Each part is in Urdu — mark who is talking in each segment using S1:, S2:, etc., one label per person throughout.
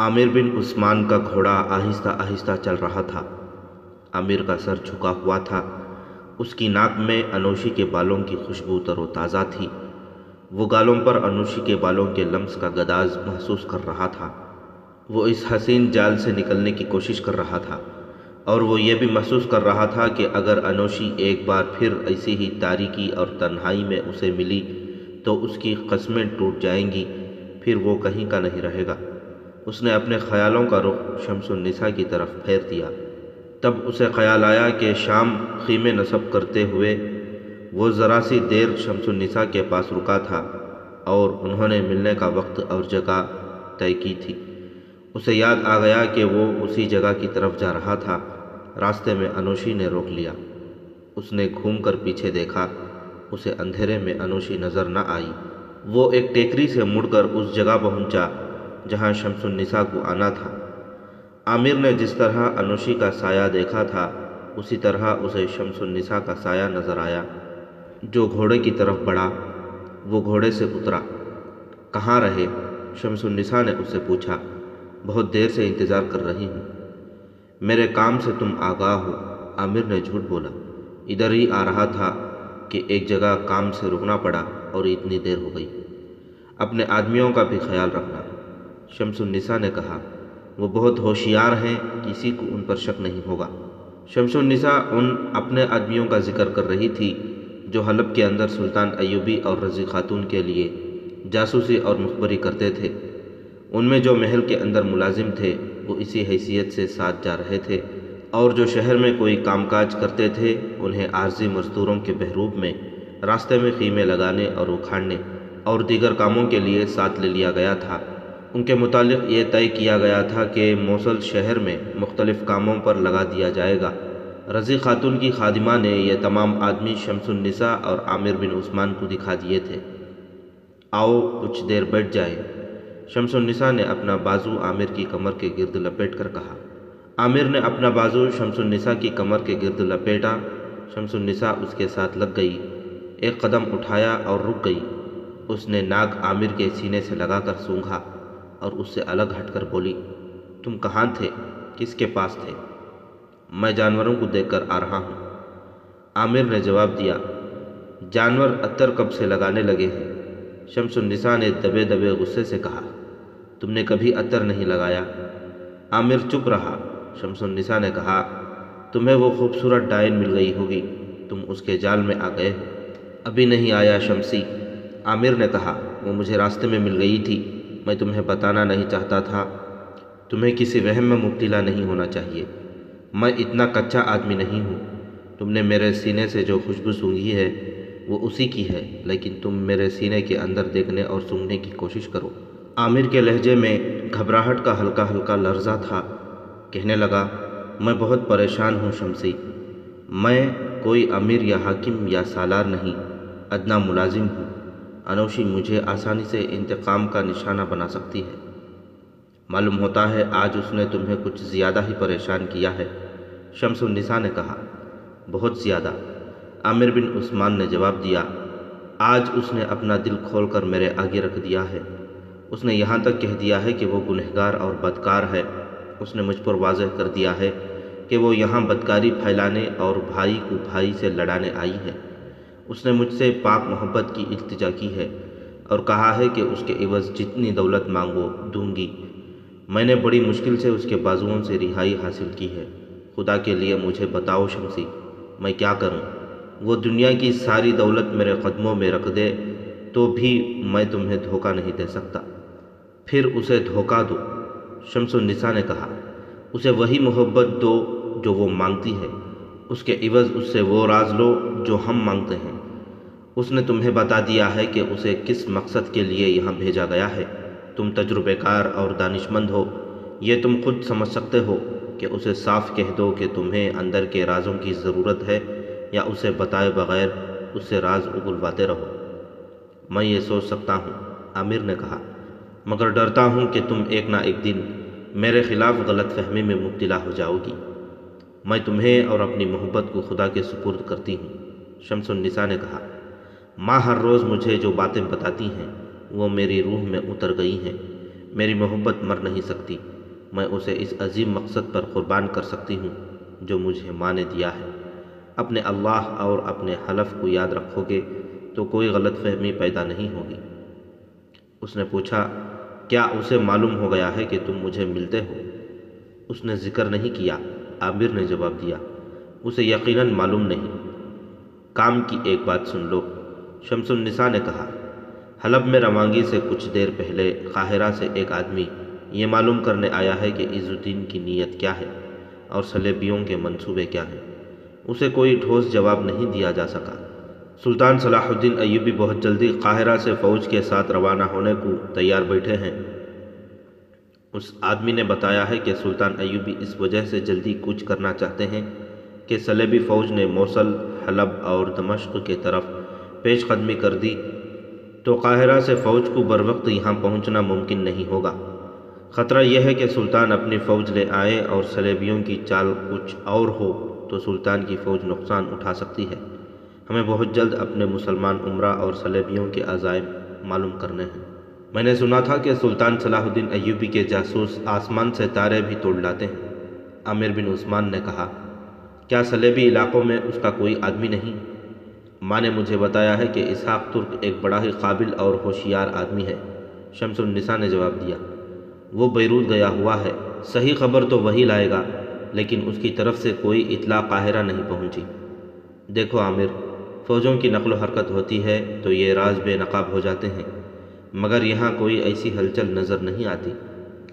S1: عامر بن عثمان کا گھوڑا آہستہ آہستہ چل رہا تھا۔ عامر کا سر جھکا ہوا تھا۔ اس کی ناک میں انوشی کے بالوں کی خوشبو تر و تازہ تھی۔ وہ گالوں پر انوشی کے بالوں کے لمس کا گداز محسوس کر رہا تھا۔ وہ اس حسین جال سے نکلنے کی کوشش کر رہا تھا، اور وہ یہ بھی محسوس کر رہا تھا کہ اگر انوشی ایک بار پھر ایسی ہی تاریکی اور تنہائی میں اسے ملی تو اس کی قسمیں ٹوٹ جائیں گی، پھر وہ کہیں کا نہیں رہے گا۔ اس نے اپنے خیالوں کا رخ شمس النساء کی طرف پھیر دیا۔ تب اسے خیال آیا کہ شام خیمے نصب کرتے ہوئے وہ ذرا سی دیر شمس النساء کے پاس رکا تھا اور انہوں نے ملنے کا وقت اور جگہ طے کی تھی۔ اسے یاد آ گیا کہ وہ اسی جگہ کی طرف جا رہا تھا۔ راستے میں انوشی نے روک لیا۔ اس نے گھوم کر پیچھے دیکھا۔ اسے اندھیرے میں انوشی نظر نہ آئی۔ وہ ایک ٹیکری سے مڑ کر اس جگہ پہنچا جہاں شمس النساء کو آنا تھا۔ عامر نے جس طرح انوشی کا سایہ دیکھا تھا اسی طرح اسے شمس النساء کا سایہ نظر آیا جو گھوڑے کی طرف بڑھا۔ وہ گھوڑے سے اترا۔ کہاں رہے؟ شمس النساء نے اس سے پوچھا۔ بہت دیر سے انتظار کر رہی ہوں۔ میرے کام سے تم آگاہ ہو؟ عامر نے جھوٹ بولا۔ ادھر ہی آ رہا تھا کہ ایک جگہ کام سے رکنا پڑا اور اتنی دیر ہو گئی۔ اپنے آدمیوں کا بھی خیال رکھنا، شمس النساء نے کہا۔ وہ بہت ہوشیار ہیں، کسی کو ان پر شک نہیں ہوگا۔ شمس النساء ان اپنے آدمیوں کا ذکر کر رہی تھی جو حلب کے اندر سلطان ایوبی اور رضی خاتون کے لیے جاسوسی اور مخبری کرتے تھے۔ ان میں جو محل کے اندر ملازم تھے وہ اسی حیثیت سے ساتھ جا رہے تھے، اور جو شہر میں کوئی کام کاج کرتے تھے انہیں عارضی مزدوروں کے بحروب میں راستے میں خیمے لگانے اور اکھاڑنے اور دیگر کاموں کے لیے ساتھ لے لیا گیا تھا۔ ان کے متعلق یہ طے کیا گیا تھا کہ موصل شہر میں مختلف کاموں پر لگا دیا جائے گا۔ رضی خاتون کی خادمہ نے یہ تمام آدمی شمس النساء اور عامر بن عثمان کو دکھا دیے تھے۔ آؤ کچھ دیر بیٹھ جائیں، شمس النساء نے اپنا بازو عامر کی کمر کے گرد لپیٹ کر کہا۔ عامر نے اپنا بازو شمس النساء کی کمر کے گرد لپیٹا۔ شمس النساء اس کے ساتھ لگ گئی، ایک قدم اٹھایا اور رک گئی۔ اس نے ناک عامر کے سینے سے لگا کر سونگھا اور اس سے الگ ہٹ کر بولی، تم کہاں تھے؟ کس کے پاس تھے؟ میں جانوروں کو دیکھ کر آ رہا ہوں، عامر نے جواب دیا۔ جانور عطر کب سے لگانے لگے ہیں؟ شمس النساء نے دبے دبے غصے سے کہا۔ تم نے کبھی عطر نہیں لگایا۔ عامر چپ رہا۔ شمس النساء نے کہا، تمہیں وہ خوبصورت ڈائن مل گئی ہوگی، تم اس کے جال میں آ گئے ہو۔ ابھی نہیں آیا شمسی، عامر نے کہا، وہ مجھے راستے میں مل گئی تھی، میں تمہیں بتانا نہیں چاہتا تھا۔ تمہیں کسی وہم میں مبتلا نہیں ہونا چاہیے، میں اتنا کچا آدمی نہیں ہوں۔ تم نے میرے سینے سے جو خوشبو سونگھی ہے وہ اسی کی ہے، لیکن تم میرے سینے کے اندر دیکھنے اور سونگھنے کی کوشش کرو۔ عامر کے لہجے میں گھبراہٹ کا ہلکا ہلکا لرزہ تھا۔ کہنے لگا، میں بہت پریشان ہوں شمسی، میں کوئی امیر یا حاکم یا سالار نہیں، ادنیٰ ملازم ہوں۔ انوشی مجھے آسانی سے انتقام کا نشانہ بنا سکتی ہے۔ معلوم ہوتا ہے آج اس نے تمہیں کچھ زیادہ ہی پریشان کیا ہے، شمس النساء نے کہا۔ بہت زیادہ، عامر بن عثمان نے جواب دیا۔ آج اس نے اپنا دل کھول کر میرے آگے رکھ دیا ہے۔ اس نے یہاں تک کہہ دیا ہے کہ وہ گنہگار اور بدکار ہے۔ اس نے مجھ پر واضح کر دیا ہے کہ وہ یہاں بدکاری پھیلانے اور بھائی کو بھائی سے لڑانے آئی ہے۔ اس نے مجھ سے پاک محبت کی التجا کی ہے اور کہا ہے کہ اس کے عوض جتنی دولت مانگو دوں گی۔ میں نے بڑی مشکل سے اس کے بازوؤں سے رہائی حاصل کی ہے۔ خدا کے لیے مجھے بتاؤ شمسی، میں کیا کروں؟ وہ دنیا کی ساری دولت میرے قدموں میں رکھ دے تو بھی میں تمہیں دھوکہ نہیں دے سکتا۔ پھر اسے دھوکہ دو، شمس النساء نے کہا۔ اسے وہی محبت دو جو وہ مانگتی ہے، اس کے عوض اس سے وہ راز لو جو ہم مانگتے ہیں۔ اس نے تمہیں بتا دیا ہے کہ اسے کس مقصد کے لیے یہاں بھیجا گیا ہے۔ تم تجربے کار اور دانش مند ہو، یہ تم خود سمجھ سکتے ہو کہ اسے صاف کہہ دو کہ تمہیں اندر کے رازوں کی ضرورت ہے، یا اسے بتائے بغیر اس سے راز اگلواتے رہو۔ میں یہ سوچ سکتا ہوں، عامر نے کہا، مگر ڈرتا ہوں کہ تم ایک نہ ایک دن میرے خلاف غلط فہمی میں مبتلا ہو جاؤ گی۔ میں تمہیں اور اپنی محبت کو خدا کے سپرد کرتی ہوں، شمس النساء نے کہا۔ ماں ہر روز مجھے جو باتیں بتاتی ہیں وہ میری روح میں اتر گئی ہیں۔ میری محبت مر نہیں سکتی، میں اسے اس عظیم مقصد پر قربان کر سکتی ہوں جو مجھے ماں نے دیا ہے۔ اپنے اللہ اور اپنے حلف کو یاد رکھو گے تو کوئی غلط فہمی پیدا نہیں ہوگی۔ اس نے پوچھا، کیا اسے معلوم ہو گیا ہے کہ تم مجھے ملتے ہو؟ اس نے ذکر نہیں کیا۔ عامر نے جواب دیا، اسے یقیناً معلوم نہیں۔ کام کی ایک بات سن لو، شمس النساء نے کہا۔ حلب میں روانگی سے کچھ دیر پہلے قاہرہ سے ایک آدمی یہ معلوم کرنے آیا ہے کہ عز الدین کی نیت کیا ہے اور صلیبیوں کے منصوبے کیا ہیں۔ اسے کوئی ٹھوس جواب نہیں دیا جا سکا۔ سلطان صلاح الدین ایوبی بہت جلدی قاہرہ سے فوج کے ساتھ روانہ ہونے کو تیار بیٹھے ہیں۔ اس آدمی نے بتایا ہے کہ سلطان ایوبی اس وجہ سے جلدی کوچ کرنا چاہتے ہیں کہ صلیبی فوج نے موصل، حلب اور دمشق کے طرف پیش قدمی کر دی تو قاہرہ سے فوج کو بروقت یہاں پہنچنا ممکن نہیں ہوگا۔ خطرہ یہ ہے کہ سلطان اپنی فوج لے آئیں اور صلیبیوں کی چال کچھ اور ہو تو سلطان کی فوج نقصان اٹھا سکتی ہے۔ ہمیں بہت جلد اپنے مسلمان امراء اور صلیبیوں کے عزائم معلوم کرنے ہیں۔ میں نے سنا تھا کہ سلطان صلاح الدین ایوبی کے جاسوس آسمان سے تارے بھی توڑ لاتے ہیں۔ عامر بن عثمان نے کہا، کیا صلیبی علاقوں میں اس کا کوئی آدمی نہیں؟ ماں نے مجھے بتایا ہے کہ اسحاق ترک ایک بڑا ہی قابل اور ہوشیار آدمی ہے۔ شمس النساء نے جواب دیا، وہ بیروت گیا ہوا ہے، صحیح خبر تو وہی لائے گا، لیکن اس کی طرف سے کوئی اطلاع قاہرہ نہیں پہنچی۔ دیکھو عامر، فوجوں کی نقل و حرکت ہوتی ہے تو یہ راز بے نقاب ہو جاتے ہیں، مگر یہاں کوئی ایسی ہلچل نظر نہیں آتی۔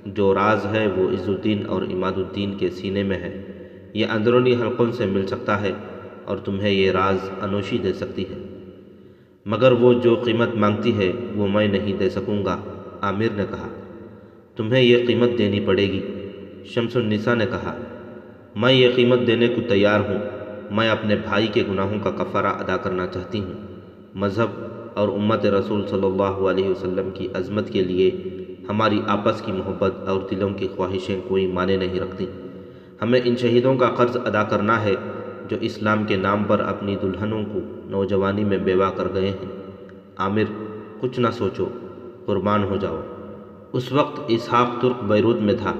S1: جو راز ہے وہ عز الدین اور عماد الدین کے سینے میں ہے، یہ اندرونی حلقوں سے مل سکتا ہے اور تمہیں یہ راز انوشی دے سکتی ہے، مگر وہ جو قیمت مانگتی ہے وہ میں نہیں دے سکوں گا۔ عامر نے کہا، تمہیں یہ قیمت دینی پڑے گی۔ شمس النساء نے کہا، میں یہ قیمت دینے کو تیار ہوں، میں اپنے بھائی کے گناہوں کا کفارہ ادا کرنا چاہتی ہوں۔ مذہب اور امت رسول صلی اللہ علیہ وسلم کی عظمت کے لیے ہماری آپس کی محبت اور دلوں کی خواہشیں کوئی معنی نہیں رکھتی۔ ہمیں ان شہیدوں کا قرض ادا کرنا ہے جو اسلام کے نام پر اپنی دلہنوں کو نوجوانی میں بیوہ کر گئے ہیں۔ عامر، کچھ نہ سوچو، قربان ہو جاؤ۔ اس وقت اسحاق ترک بیروت میں تھا۔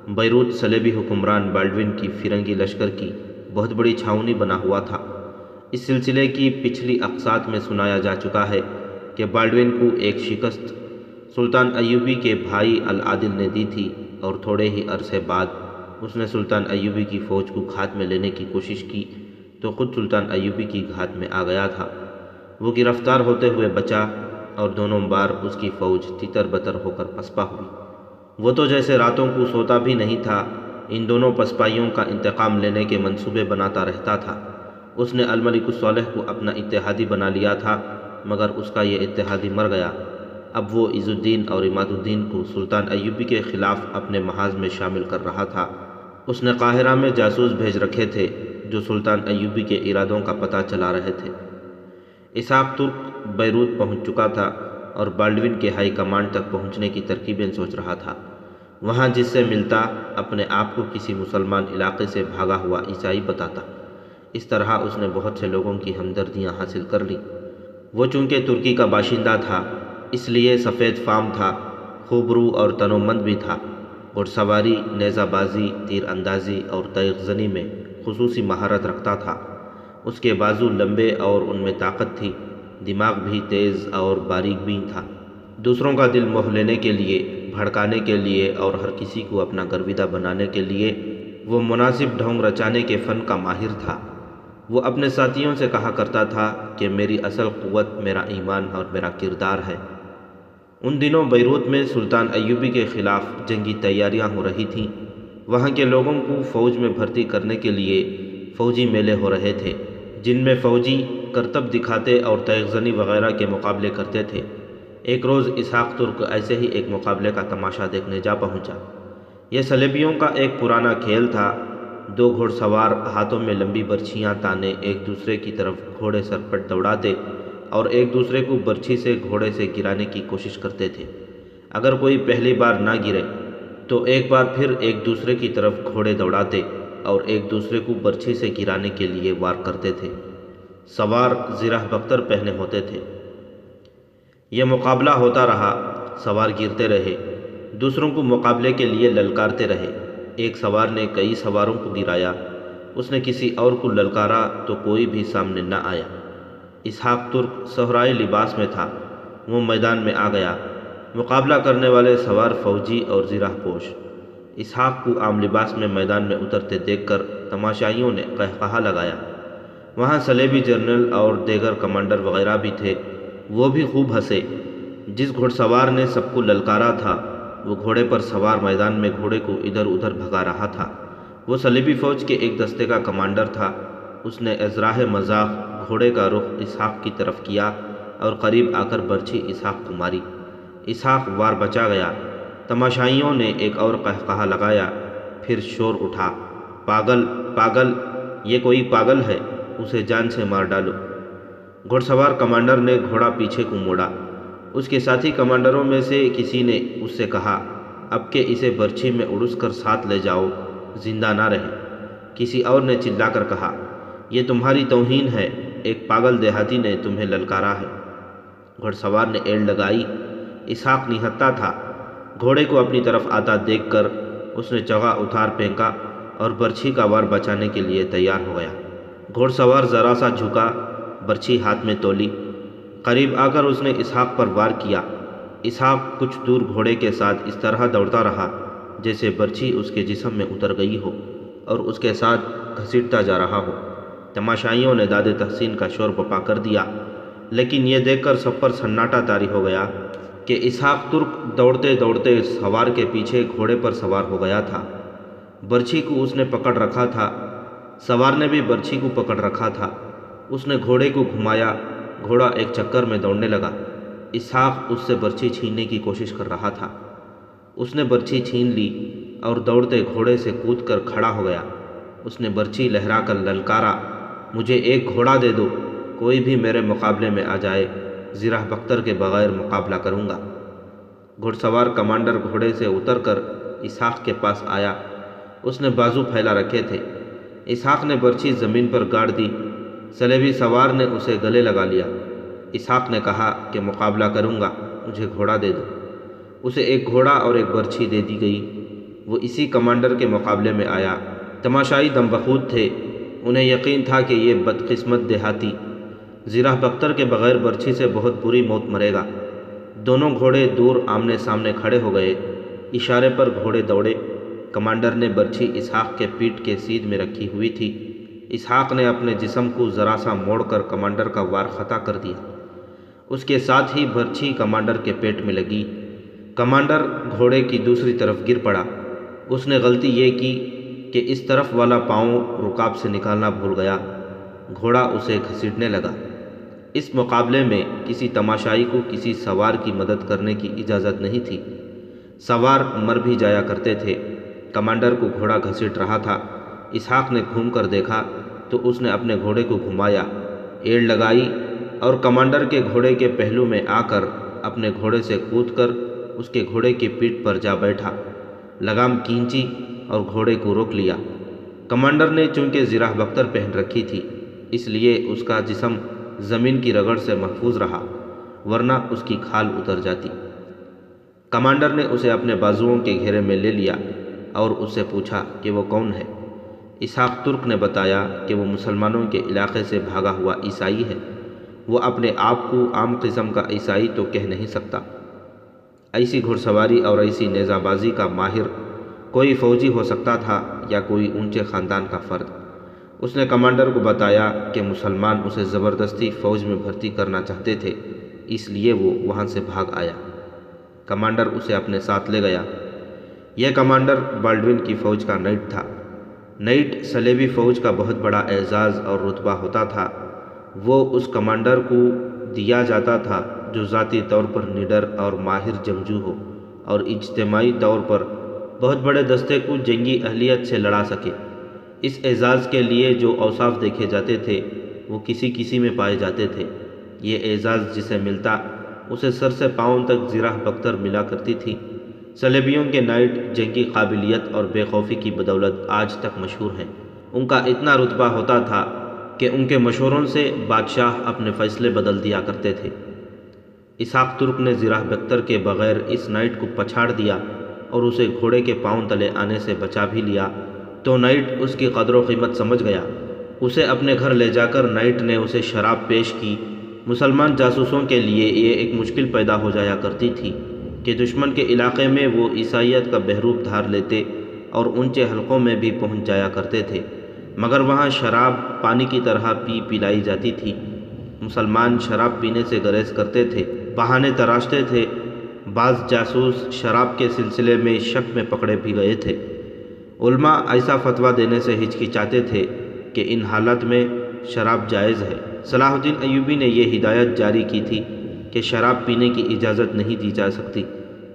S1: بیروت صلیبی حکمران بالڈوین کی فرنگی لشکر کی بہت بڑی چھاؤنی بنا ہوا تھا۔ اس سلسلے کی پچھلی اقساط میں سنایا جا چکا ہے کہ بالڈوین کو ایک شکست سلطان ایوبی کے بھائی العادل نے دی تھی اور تھوڑے ہی عرصے بعد اس نے سلطان ایوبی کی فوج کو گھات میں لینے کی کوشش کی تو خود سلطان ایوبی کی گھات میں آ گیا تھا۔ وہ گرفتار ہوتے ہوئے بچا اور دونوں بار اس کی فوج تتر بتر ہو کر پسپا ہوئی۔ وہ تو جیسے راتوں کو سوتا بھی نہیں تھا، ان دونوں پسپائیوں کا انتقام لینے کے منصوبے بناتا رہتا تھا۔ اس نے الملک الصالح کو اپنا اتحادی بنا لیا تھا، مگر اس کا یہ اتحادی مر گیا۔ اب وہ عز الدین اور عماد الدین کو سلطان ایوبی کے خلاف اپنے محاذ میں شامل کر رہا تھا۔ اس نے قاہرہ میں جاسوس بھیج رکھے تھے جو سلطان ایوبی کے ارادوں کا پتہ چلا رہے تھے۔ اسحاق ترک بیروت پہنچ چکا تھا اور بالڈوین کے ہائی کمانڈ تک پہنچنے کی ترکیبیں سوچ رہا تھا۔ وہاں جس سے ملتا اپنے آپ کو کسی مسلمان علاقے سے بھاگا ہوا عیسائی بتاتا۔ اس طرح اس نے بہت سے لوگوں کی ہمدردیاں حاصل کر لیں۔ وہ چونکہ ترکی کا باشندہ تھا اس لیے سفید فام تھا، خوب رو اور تنومند بھی تھا۔ گھڑ سواری، نیزہ بازی، تیر اندازی اور تیغ زنی میں خصوصی مہارت رکھتا تھا۔ اس کے بازو لمبے اور ان میں طاقت تھی، دماغ بھی تیز اور باریک بین تھا۔ دوسروں کا دل موہ لینے کے لیے، بھڑکانے کے لیے اور ہر کسی کو اپنا گرویدہ بنانے کے لیے وہ مناسب ڈھونگ رچانے کے فن کا ماہر تھا۔ وہ اپنے ساتھیوں سے کہا کرتا تھا کہ میری اصل قوت میرا ایمان اور میرا کردار ہے۔ ان دنوں بیروت میں سلطان ایوبی کے خلاف جنگی تیاریاں ہو رہی تھیں۔ وہاں کے لوگوں کو فوج میں بھرتی کرنے کے لیے فوجی میلے ہو رہے تھے جن میں فوجی کرتب دکھاتے اور تیغ زنی وغیرہ کے مقابلے کرتے تھے۔ ایک روز اسحاق ترک ایسے ہی ایک مقابلے کا تماشا دیکھنے جا پہنچا۔ یہ صلیبیوں کا ایک پرانا کھیل تھا۔ دو گھوڑ سوار ہاتھوں میں لمبی برچھیاں تانے ایک دوسرے کی طرف گھوڑے سرپٹ دوڑاتے اور ایک دوسرے کو برچھی سے گھوڑے سے گرانے کی کوشش کرتے تھے۔ اگر کوئی پہلی بار نہ گرے تو ایک بار پھر ایک دوسرے کی طرف گھوڑے دوڑاتے اور ایک دوسرے کو برچھی سے گرانے کے لیے وار کرتے تھے۔ سوار زرہ بختر پہنے ہوتے تھے۔ یہ مقابلہ ہوتا رہا، سوار گرتے رہے، دوسروں کو مقابلے کے لیے للکارتے رہے۔ ایک سوار نے کئی سواروں کو گرایا، اس نے کسی اور کو للکارا تو کوئی بھی سامنے نہ آیا۔ اسحاق ترک صحرائی لباس میں تھا، وہ میدان میں آ گیا۔ مقابلہ کرنے والے سوار فوجی اور زرہ پوش۔ اسحاق کو عام لباس میں میدان میں اترتے دیکھ کر تماشائیوں نے قہقہا لگایا۔ وہاں صلیبی جنرل اور دیگر کمانڈر وغیرہ بھی تھے، وہ بھی خوب ہنسے۔ جس گھڑ سوار نے سب کو للکارا تھا وہ گھوڑے پر سوار میدان میں گھوڑے کو ادھر ادھر بھگا رہا تھا۔ وہ صلیبی فوج کے ایک دستے کا کمانڈر تھا۔ اس نے ازراہ مذاق گھوڑے کا رخ اسحاق کی طرف کیا اور قریب آ کر برچھی اسحاق کو ماری۔ اسحاق وار بچا گیا۔ تماشائیوں نے ایک اور قہقہا لگایا، پھر شور اٹھا، پاگل پاگل، یہ کوئی پاگل ہے، اسے جان سے مار ڈالو۔ گھڑ سوار کمانڈر نے گھوڑا پیچھے کو موڑا۔ اس کے ساتھی کمانڈروں میں سے کسی نے اس سے کہا، اب کہ اسے برچھی میں اڑس کر ساتھ لے جاؤ، زندہ نہ رہے۔ کسی اور نے چلا کر کہا، یہ تمہاری توہین ہے، ایک پاگل دیہاتی نے تمہیں للکارا ہے۔ گھڑ سوار نے ایڑ لگائی۔ اسحاق نہتھا تھا۔ گھوڑے کو اپنی طرف آتا دیکھ کر اس نے چغا اتار پھینکا اور برچھی کا وار بچانے کے لیے تیار ہو گیا۔ گھوڑ سوار ذرا سا جھکا، برچھی ہاتھ میں تولی۔ قریب آ کر اس نے اسحاق پر وار کیا۔ اسحاق کچھ دور گھوڑے کے ساتھ اس طرح دوڑتا رہا جیسے برچھی اس کے جسم میں اتر گئی ہو اور اس کے ساتھ گھسیٹتا جا رہا ہو۔ تماشائیوں نے داد تحسین کا شور بپا کر دیا، لیکن یہ دیکھ کر سب پر سناٹا طاری ہو گیا کہ اسحاق ترک دوڑتے دوڑتے سوار کے پیچھے گھوڑے پر سوار ہو گیا تھا۔ برچھی کو اس نے پکڑ رکھا تھا، سوار نے بھی برچھی کو پکڑ رکھا تھا۔ اس نے گھوڑے کو گھمایا، گھوڑا ایک چکر میں دوڑنے لگا۔ اسحاق اس سے برچھی چھیننے کی کوشش کر رہا تھا۔ اس نے برچھی چھین لی اور دوڑتے گھوڑے سے کود کر کھڑا ہو گیا۔ اس نے برچھی لہرا کر للکارا، مجھے ایک گھوڑا دے دو، کوئی بھی میرے مقابلے میں آ جائے، زرہ بختر کے بغیر مقابلہ کروں گا۔ گھڑ سوار کمانڈر گھوڑے سے اتر کر اسحاق کے پاس آیا۔ اس نے بازو پھیلا رکھے تھے۔ اسحاق نے برچھی زمین پر گاڑ دی۔ صلیبی سوار نے اسے گلے لگا لیا۔ اسحاق نے کہا کہ مقابلہ کروں گا، مجھے گھوڑا دے دو۔ اسے ایک گھوڑا اور ایک برچھی دے دی گئی۔ وہ اسی کمانڈر کے مقابلے میں آیا۔ تماشائی دم بخود تھے، انہیں یقین تھا کہ یہ بدقسمت دیہاتی زرہ بختر کے بغیر برچھی سے بہت بری موت مرے گا۔ دونوں گھوڑے دور آمنے سامنے کھڑے ہو گئے۔ اشارے پر گھوڑے دوڑے۔ کمانڈر نے برچھی اسحاق کے پیٹھ کے سیدھ میں رکھی ہوئی تھی۔ اسحاق نے اپنے جسم کو ذرا سا موڑ کر کمانڈر کا وار خطا کر دیا۔ اس کے ساتھ ہی برچھی کمانڈر کے پیٹ میں لگی۔ کمانڈر گھوڑے کی دوسری طرف گر پڑا۔ اس نے غلطی یہ کی کہ اس طرف والا پاؤں رکاب سے نکالنا بھول گیا۔ گھوڑا اسے گھسیٹنے لگا۔ اس مقابلے میں کسی تماشائی کو کسی سوار کی مدد کرنے کی اجازت نہیں تھی۔ سوار مر بھی جایا کرتے تھے۔ کمانڈر کو گھوڑا گھسیٹ رہا تھا۔ اسحاق نے گھوم کر دیکھا تو اس نے اپنے گھوڑے کو گھمایا، ایڑ لگائی اور کمانڈر کے گھوڑے کے پہلو میں آ کر اپنے گھوڑے سے کود کر اس کے گھوڑے کی پیٹھ پر جا بیٹھا، لگام کھینچی اور گھوڑے کو روک لیا۔ کمانڈر نے چونکہ زرہ بختر پہن رکھی تھی، اس لیے اس کا جسم زمین کی رگڑ سے محفوظ رہا، ورنہ اس کی کھال اتر جاتی۔ کمانڈر نے اسے اپنے بازوؤں کے گھیرے میں لے لیا اور اس سے پوچھا کہ وہ کون ہے۔ اسحاق ترک نے بتایا کہ وہ مسلمانوں کے علاقے سے بھاگا ہوا عیسائی ہے۔ وہ اپنے آپ کو عام قسم کا عیسائی تو کہہ نہیں سکتا۔ ایسی گھڑ سواری اور ایسی نیزہ بازی کا ماہر کوئی فوجی ہو سکتا تھا یا کوئی اونچے خاندان کا فرد۔ اس نے کمانڈر کو بتایا کہ مسلمان اسے زبردستی فوج میں بھرتی کرنا چاہتے تھے، اس لیے وہ وہاں سے بھاگ آیا۔ کمانڈر اسے اپنے ساتھ لے گیا۔ یہ کمانڈر بالڈوین کی فوج کا نائٹ تھا۔ نائٹ صلیبی فوج کا بہت بڑا اعزاز اور رتبہ ہوتا تھا۔ وہ اس کمانڈر کو دیا جاتا تھا جو ذاتی طور پر نڈر اور ماہر جنگجو ہو اور اجتماعی طور پر بہت بڑے دستے کو جنگی اہلیت سے لڑا سکے۔ اس اعزاز کے لیے جو اوصاف دیکھے جاتے تھے وہ کسی کسی میں پائے جاتے تھے۔ یہ اعزاز جسے ملتا اسے سر سے پاؤں تک زرہ بختر ملا کرتی تھی۔ صلیبیوں کے نائٹ جنگی قابلیت اور بے خوفی کی بدولت آج تک مشہور ہیں۔ ان کا اتنا رتبہ ہوتا تھا کہ ان کے مشوروں سے بادشاہ اپنے فیصلے بدل دیا کرتے تھے۔ اسحاق ترک نے زرہ بختر کے بغیر اس نائٹ کو پچھاڑ دیا اور اسے گھوڑے کے پاؤں تلے آنے سے بچا بھی لیا تو نائٹ اس کی قدر و قیمت سمجھ گیا۔ اسے اپنے گھر لے جا کر نائٹ نے اسے شراب پیش کی۔ مسلمان جاسوسوں کے لیے یہ ایک مشکل پیدا ہو جایا کرتی تھی کہ دشمن کے علاقے میں وہ عیسائیت کا بہروپ دھار لیتے اور اونچے حلقوں میں بھی پہنچ جایا کرتے تھے، مگر وہاں شراب پانی کی طرح پلائی جاتی تھی۔ مسلمان شراب پینے سے گریز کرتے تھے، بہانے تراشتے تھے۔ بعض جاسوس شراب کے سلسلے میں شک میں پکڑے بھی گئے تھے۔ علماء ایسا فتویٰ دینے سے ہچکچاتے تھے کہ ان حالات میں شراب جائز ہے۔ صلاح الدین ایوبی نے یہ ہدایت جاری کی تھی کہ شراب پینے کی اجازت نہیں دی جا سکتی،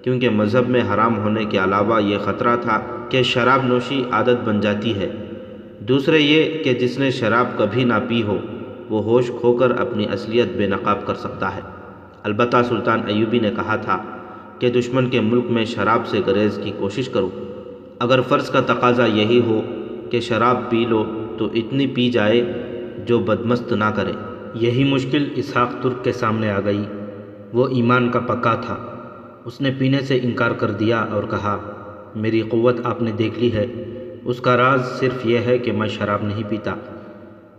S1: کیونکہ مذہب میں حرام ہونے کے علاوہ یہ خطرہ تھا کہ شراب نوشی عادت بن جاتی ہے۔ دوسرے یہ کہ جس نے شراب کبھی نہ پی ہو وہ ہوش کھو کر اپنی اصلیت بے نقاب کر سکتا ہے۔ البتہ سلطان ایوبی نے کہا تھا کہ دشمن کے ملک میں شراب سے گریز کی کوشش کرو۔ اگر فرض کا تقاضا یہی ہو کہ شراب پی لو تو اتنی پی جائے جو بدمست نہ کرے۔ یہی مشکل اسحاق ترک کے سامنے آ گئی۔ وہ ایمان کا پکا تھا۔ اس نے پینے سے انکار کر دیا اور کہا، میری قوت آپ نے دیکھ لی ہے۔ اس کا راز صرف یہ ہے کہ میں شراب نہیں پیتا۔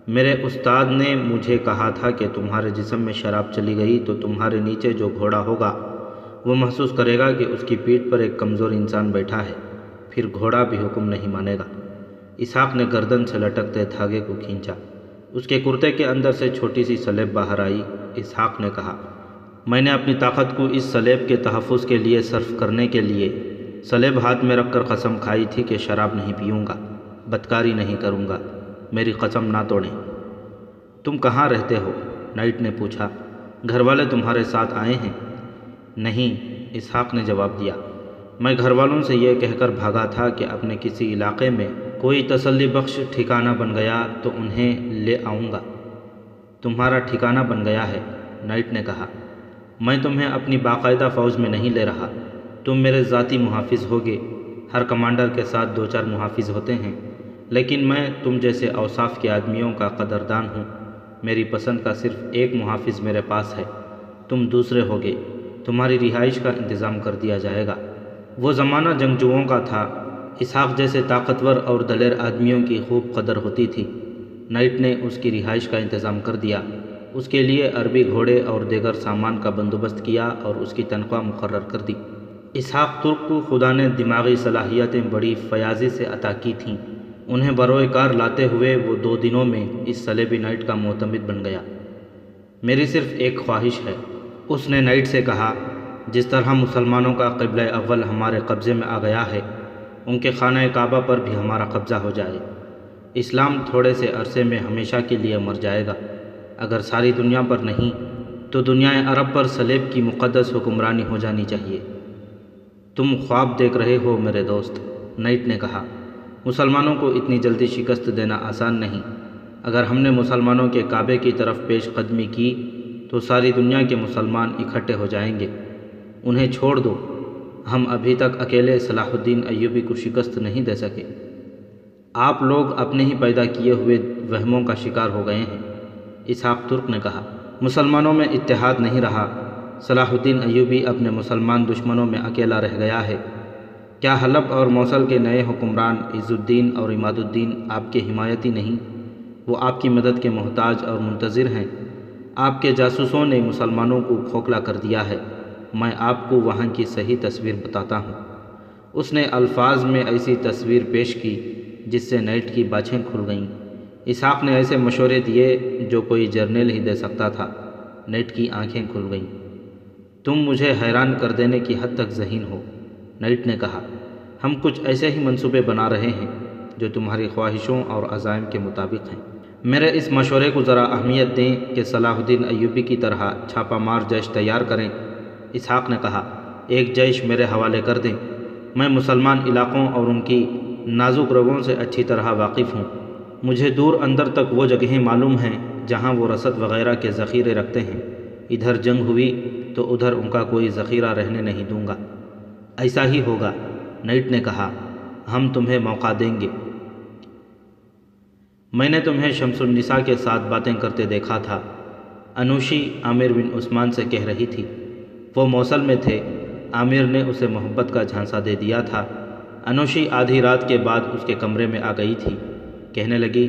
S1: میرے استاد نے مجھے کہا تھا کہ تمہارے جسم میں شراب چلی گئی تو تمہارے نیچے جو گھوڑا ہوگا وہ محسوس کرے گا کہ اس کی پیٹھ پر ایک کمزور انسان بیٹھا ہے، پھر گھوڑا بھی حکم نہیں مانے گا۔ اسحاق نے گردن سے لٹکتے دھاگے کو کھینچا۔ اس کے کرتے کے اندر سے چھوٹی سی سلیب باہر آئی۔ اسحاق نے کہا، میں نے اپنی طاقت کو اس سلیب کے تحفظ کے لیے صرف کرنے کے لیے سلیب ہاتھ میں رکھ کر قسم کھائی تھی کہ شراب نہیں پیوں گا، بدکاری نہیں کروں گا، میری قسم نہ توڑیں۔ تم کہاں رہتے ہو؟ نائٹ نے پوچھا۔ گھر والے تمہارے ساتھ آئے ہیں؟ نہیں، اسحاق نے جواب دیا، میں گھر والوں سے یہ کہہ کر بھاگا تھا کہ اپنے کسی علاقے میں کوئی تسلی بخش ٹھکانہ بن گیا تو انہیں لے آؤں گا۔ تمہارا ٹھکانہ بن گیا ہے؟ نائٹ نے کہا، میں تمہیں اپنی باقاعدہ فوج میں نہیں لے رہا، تم میرے ذاتی محافظ ہوگے۔ ہر کمانڈر کے ساتھ 2-4 محافظ ہوتے ہیں، لیکن میں تم جیسے اوصاف کے آدمیوں کا قدردان ہوں۔ میری پسند کا صرف ایک محافظ میرے پاس ہے، تم دوسرے ہوگے۔ تمہاری رہائش کا انتظام کر دیا جائے گا۔ وہ زمانہ جنگجوؤں کا تھا۔ اسحاق جیسے طاقتور اور دلیر آدمیوں کی خوب قدر ہوتی تھی۔ نائٹ نے اس کی رہائش کا انتظام کر دیا، اس کے لیے عربی گھوڑے اور دیگر سامان کا بندوبست کیا اور اس کی تنخواہ مقرر کر دی۔ اسحاق ترک کو خدا نے دماغی صلاحیتیں بڑی فیاضی سے عطا کی تھیں۔ انہیں بروئے کار لاتے ہوئے وہ 2 دنوں میں اس صلیبی نائٹ کا معتمد بن گیا۔ میری صرف ایک خواہش ہے، اس نے نائٹ سے کہا، جس طرح مسلمانوں کا قبلہ اول ہمارے قبضے میں آ گیا ہے، ان کے خانہ کعبہ پر بھی ہمارا قبضہ ہو جائے۔ اسلام تھوڑے سے عرصے میں ہمیشہ کے لیے مر جائے گا، اگر ساری دنیا پر نہیں تو دنیا عرب پر صلیب کی مقدس حکمرانی ہو جانی چاہیے۔ تم خواب دیکھ رہے ہو میرے دوست، نائٹ نے کہا۔ مسلمانوں کو اتنی جلدی شکست دینا آسان نہیں۔ اگر ہم نے مسلمانوں کے کعبے کی طرف پیش قدمی کی تو ساری دنیا کے مسلمان اکٹھے ہو جائیں گے۔ انہیں چھوڑ دو، ہم ابھی تک اکیلے صلاح الدین ایوبی کو شکست نہیں دے سکے۔ آپ لوگ اپنے ہی پیدا کیے ہوئے وہموں کا شکار ہو گئے ہیں، اسحاق ترک نے کہا۔ مسلمانوں میں اتحاد نہیں رہا۔ صلاح الدین ایوبی اپنے مسلمان دشمنوں میں اکیلا رہ گیا ہے۔ کیا حلب اور موصل کے نئے حکمران عز الدین اور عماد الدین آپ کے حمایتی نہیں؟ وہ آپ کی مدد کے محتاج اور منتظر ہیں۔ آپ کے جاسوسوں نے مسلمانوں کو کھوکھلا کر دیا ہے۔ میں آپ کو وہاں کی صحیح تصویر بتاتا ہوں۔ اس نے الفاظ میں ایسی تصویر پیش کی جس سے نائٹ کی باچھیں کھل گئیں۔ اسحاق نے ایسے مشورے دیے جو کوئی جرنیل ہی دے سکتا تھا۔ نائٹ کی آنکھیں کھل گئیں۔ تم مجھے حیران کر دینے کی حد تک ذہین ہو، نائٹ نے کہا۔ ہم کچھ ایسے ہی منصوبے بنا رہے ہیں جو تمہاری خواہشوں اور عزائم کے مطابق ہیں۔ میرے اس مشورے کو ذرا اہمیت دیں کہ صلاح الدین ایوبی کی طرح چھاپہ مار جیش تیار کریں۔ اسحاق نے کہا، ایک جیش میرے حوالے کر دیں۔ میں مسلمان علاقوں اور ان کی نازک رگوں سے اچھی طرح واقف ہوں۔ مجھے دور اندر تک وہ جگہیں معلوم ہیں جہاں وہ رسد وغیرہ کے ذخیرے رکھتے ہیں۔ ادھر جنگ ہوئی تو ادھر ان کا کوئی ذخیرہ رہنے نہیں دوں گا۔ ایسا ہی ہوگا، نائٹ نے کہا، ہم تمہیں موقع دیں گے۔ میں نے تمہیں شمس النساء کے ساتھ باتیں کرتے دیکھا تھا، انوشی عامر بن عثمان سے کہہ رہی تھی۔ وہ موصل میں تھے
S2: عامر نے اسے محبت کا جھانسا دے دیا تھا۔ انوشی آدھی رات کے بعد اس کے کمرے میں آ گئی تھی۔ کہنے لگی،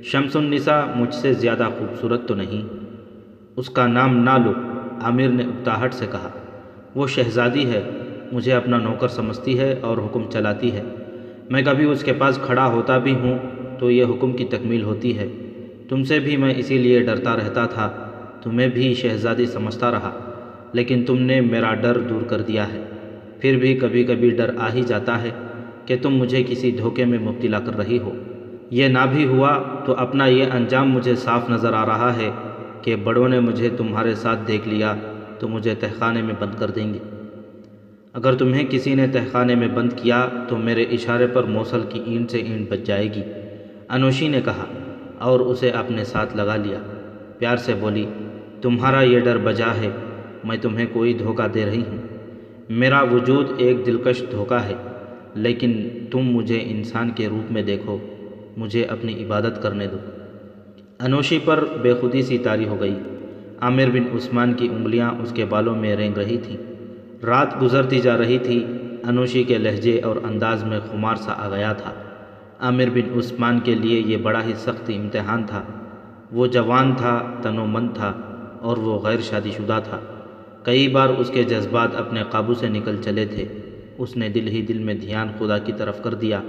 S2: شمس النساء مجھ سے زیادہ خوبصورت تو نہیں، اس کا نام نہ لو۔ عامر نے اکتاہٹ سے کہا، وہ شہزادی ہے، مجھے اپنا نوکر سمجھتی ہے اور حکم چلاتی ہے۔ میں کبھی اس کے پاس کھڑا ہوتا بھی ہوں تو یہ حکم کی تکمیل ہوتی ہے۔ تم سے بھی میں اسی لیے ڈرتا رہتا تھا، تمہیں بھی شہزادی سمجھتا رہا، لیکن تم نے میرا ڈر دور کر دیا ہے۔ پھر بھی کبھی کبھی ڈر آ ہی جاتا ہے کہ تم مجھے کسی دھوکے میں مبتلا کر رہی ہو۔ یہ نہ بھی ہوا تو اپنا یہ انجام مجھے صاف نظر آ رہا ہے کہ بڑوں نے مجھے تمہارے ساتھ دیکھ لیا تو مجھے تہخانے میں بند کر دیں گے۔ اگر تمہیں کسی نے تہخانے میں بند کیا تو میرے اشارے پر موصل کی اینٹ سے اینٹ بچ جائے گی۔ انوشی نے کہا اور اسے اپنے ساتھ لگا لیا۔ پیار سے بولی، تمہارا یہ ڈر بجا ہے، میں تمہیں کوئی دھوکہ دے رہی ہوں۔ میرا وجود ایک دلکش دھوکہ ہے، لیکن تم مجھے انسان کے روپ میں دیکھو، مجھے اپنی عبادت کرنے دو۔ انوشی پر بے خودی سی طاری ہو گئی۔ عامر بن عثمان کی انگلیاں اس کے بالوں میں رینگ رہی تھیں۔ رات گزرتی جا رہی تھی۔ انوشی کے لہجے اور انداز میں خمار سا آ گیا تھا۔ عامر بن عثمان کے لیے یہ بڑا ہی سخت امتحان تھا۔ وہ جوان تھا، تن و من تھا، اور وہ غیر شادی شدہ تھا۔ کئی بار اس کے جذبات اپنے قابو سے نکل چلے تھے۔ اس نے دل ہی دل میں دھیان خدا کی طرف کر دیا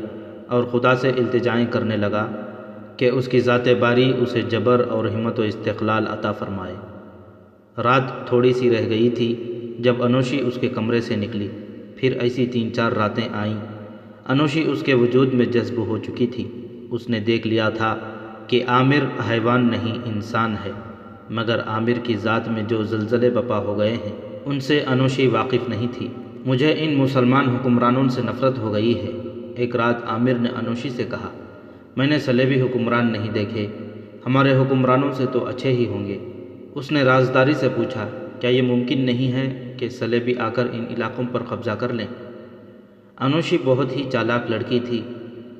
S2: اور خدا سے التجائیں کرنے لگا کہ اس کی ذات باری اسے جبر اور ہمت و استقلال عطا فرمائے۔ رات تھوڑی سی رہ گئی تھی جب انوشی اس کے کمرے سے نکلی۔ پھر ایسی 3-4 راتیں آئیں۔ انوشی اس کے وجود میں جذب ہو چکی تھی۔ اس نے دیکھ لیا تھا کہ عامر حیوان نہیں، انسان ہے، مگر عامر کی ذات میں جو زلزلے بپا ہو گئے ہیں ان سے انوشی واقف نہیں تھی۔ مجھے ان مسلمان حکمرانوں سے نفرت ہو گئی ہے۔ ایک رات عامر نے انوشی سے کہا، میں نے صلیبی حکمران نہیں دیکھے، ہمارے حکمرانوں سے تو اچھے ہی ہوں گے۔ اس نے رازداری سے پوچھا، کیا یہ ممکن نہیں ہے کہ صلیبی آ کر ان علاقوں پر قبضہ کر لیں؟ انوشی بہت ہی چالاک لڑکی تھی،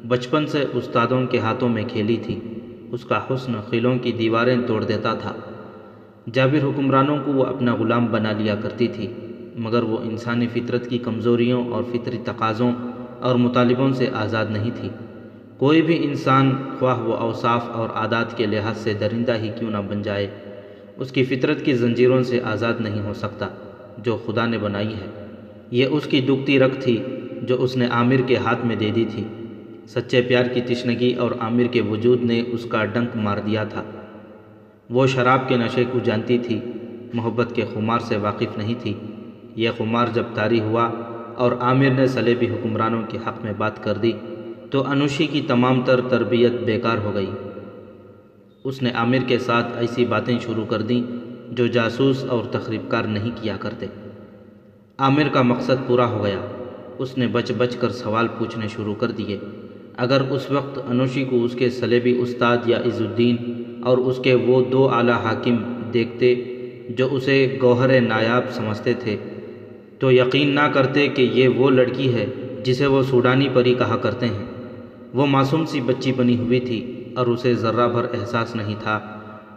S2: بچپن سے استادوں کے ہاتھوں میں کھیلی تھی۔ اس کا حسن قلعوں کی دیواریں توڑ دیتا تھا۔ جابر حکمرانوں کو وہ اپنا غلام بنا لیا کرتی تھی، مگر وہ انسانی فطرت کی کمزوریوں اور فطری تقاضوں اور مطالبوں سے آزاد نہیں تھی۔ کوئی بھی انسان، خواہ وہ اوصاف اور عادات کے لحاظ سے درندہ ہی کیوں نہ بن جائے، اس کی فطرت کی زنجیروں سے آزاد نہیں ہو سکتا جو خدا نے بنائی ہے۔ یہ اس کی دکھتی رگ تھی جو اس نے عامر کے ہاتھ میں دے دی تھی۔ سچے پیار کی تشنگی اور عامر کے وجود نے اس کا ڈنک مار دیا تھا۔ وہ شراب کے نشے کو جانتی تھی، محبت کے خمار سے واقف نہیں تھی۔ یہ خمار جب طاری ہوا اور عامر نے صلیبی حکمرانوں کے حق میں بات کر دی تو انوشی کی تمام تر تربیت بیکار ہو گئی۔ اس نے عامر کے ساتھ ایسی باتیں شروع کر دیں جو جاسوس اور تخریب کار نہیں کیا کرتے۔ عامر کا مقصد پورا ہو گیا۔ اس نے بچ بچ کر سوال پوچھنے شروع کر دیے۔ اگر اس وقت انوشی کو اس کے صلیبی استاد یا عز الدین اور اس کے وہ 2 اعلیٰ حاکم دیکھتے جو اسے گوہر نایاب سمجھتے تھے تو یقین نہ کرتے کہ یہ وہ لڑکی ہے جسے وہ سوڈانی پری کہا کرتے ہیں۔ وہ معصوم سی بچی بنی ہوئی تھی اور اسے ذرہ بھر احساس نہیں تھا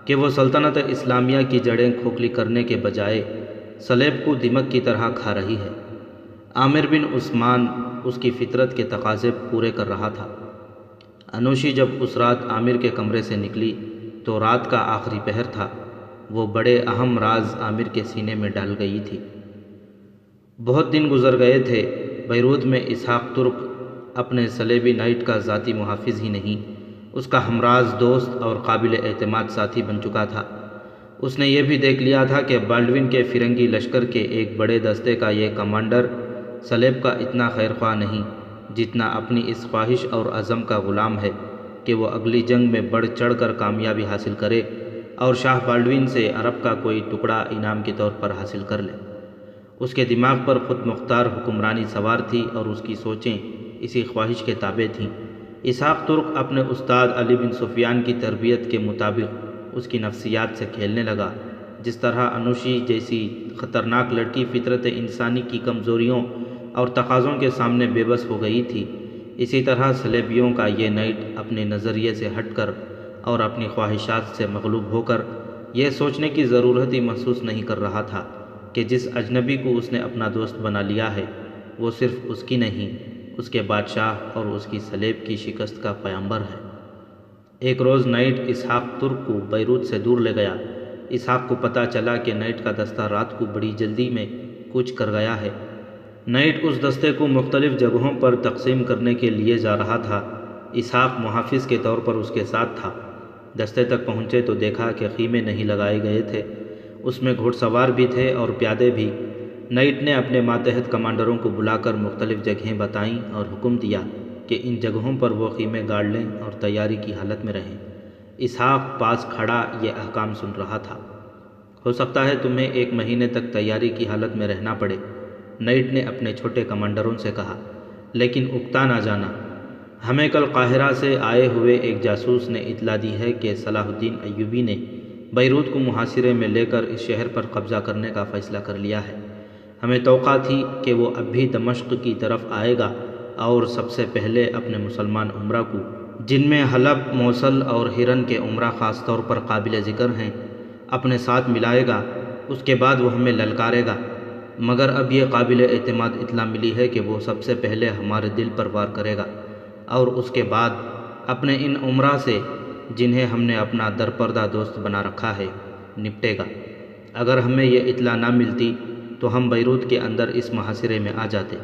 S2: کہ وہ سلطنت اسلامیہ کی جڑیں کھوکھلی کرنے کے بجائے صلیب کو دمک کی طرح کھا رہی ہے۔ عامر بن عثمان اس کی فطرت کے تقاضے پورے کر رہا تھا۔ انوشی جب اس رات عامر کے کمرے سے نکلی تو رات کا آخری پہر تھا۔ وہ بڑے اہم راز عامر کے سینے میں ڈال گئی تھی۔ بہت دن گزر گئے تھے۔ بیروت میں اسحاق ترک اپنے صلیبی نائٹ کا ذاتی محافظ ہی نہیں، اس کا ہمراز، دوست اور قابل اعتماد ساتھی بن چکا تھا۔ اس نے یہ بھی دیکھ لیا تھا کہ بالڈوین کے فرنگی لشکر کے ایک بڑے دستے کا یہ کمانڈر صلیب کا اتنا خیر خواہ نہیں جتنا اپنی اس خواہش اور عزم کا غلام ہے کہ وہ اگلی جنگ میں بڑھ چڑھ کر کامیابی حاصل کرے اور شاہ بالڈوین سے عرب کا کوئی ٹکڑا انعام کے طور پر حاصل کر لے۔ اس کے دماغ پر خود مختار حکمرانی سوار تھی اور اس کی سوچیں اسی خواہش کے تابع تھیں۔ اسحاق ترک اپنے استاد علی بن سفیان کی تربیت کے مطابق اس کی نفسیات سے کھیلنے لگا۔ جس طرح انوشی جیسی خطرناک لڑکی فطرت انسانی کی کمزوریوں اور تقاضوں کے سامنے بے بس ہو گئی تھی، اسی طرح صلیبیوں کا یہ نائٹ اپنے نظریے سے ہٹ کر اور اپنی خواہشات سے مغلوب ہو کر یہ سوچنے کی ضرورت ہی محسوس نہیں کر رہا تھا کہ جس اجنبی کو اس نے اپنا دوست بنا لیا ہے وہ صرف اس کی نہیں، اس کے بادشاہ اور اس کی صلیب کی شکست کا پیامبر ہے۔ ایک روز نائٹ اسحاق ترک کو بیروت سے دور لے گیا۔ اسحاق کو پتہ چلا کہ نائٹ کا دستہ رات کو بڑی جلدی میں کوچ کر گیا ہے۔ نائٹ اس دستے کو مختلف جگہوں پر تقسیم کرنے کے لیے جا رہا تھا۔ اسحاق محافظ کے طور پر اس کے ساتھ تھا۔ دستے تک پہنچے تو دیکھا کہ خیمے نہیں لگائے گئے تھے، اس میں گھوڑ سوار بھی تھے اور پیادے بھی۔ نائٹ نے اپنے ماتحت کمانڈروں کو بلا کر مختلف جگہیں بتائیں اور حکم دیا کہ ان جگہوں پر وہ خیمے گاڑ لیں اور تیاری کی حالت میں رہیں۔ اسحاق پاس کھڑا یہ احکام سن رہا تھا۔ ہو سکتا ہے تمہیں 1 مہینے تک تیاری کی حالت میں رہنا پڑے، نائٹ نے اپنے چھوٹے کمانڈروں سے کہا، لیکن اکتا نہ جانا۔ ہمیں کل قاہرہ سے آئے ہوئے ایک جاسوس نے اطلاع دی ہے کہ صلاح الدین ایوبی نے بیروت کو محاصرے میں لے کر اس شہر پر قبضہ کرنے کا فیصلہ کر لیا ہے۔ ہمیں توقع تھی کہ وہ اب بھی دمشق کی طرف آئے گا اور سب سے پہلے اپنے مسلمان عمرہ کو، جن میں حلب، موصل اور ہرن کے عمرہ خاص طور پر قابل ذکر ہیں، اپنے ساتھ ملائے گا۔ اس کے بعد وہ ہمیں للکارے گا، مگر اب یہ قابل اعتماد اطلاع ملی ہے کہ وہ سب سے پہلے ہمارے دل پر وار کرے گا اور اس کے بعد اپنے ان عمرہ سے، جنہیں ہم نے اپنا درپردہ دوست بنا رکھا ہے، نپٹے گا۔ اگر ہمیں یہ اطلاع نہ ملتی تو ہم بیروت کے اندر اس محاصرے میں آ جاتے۔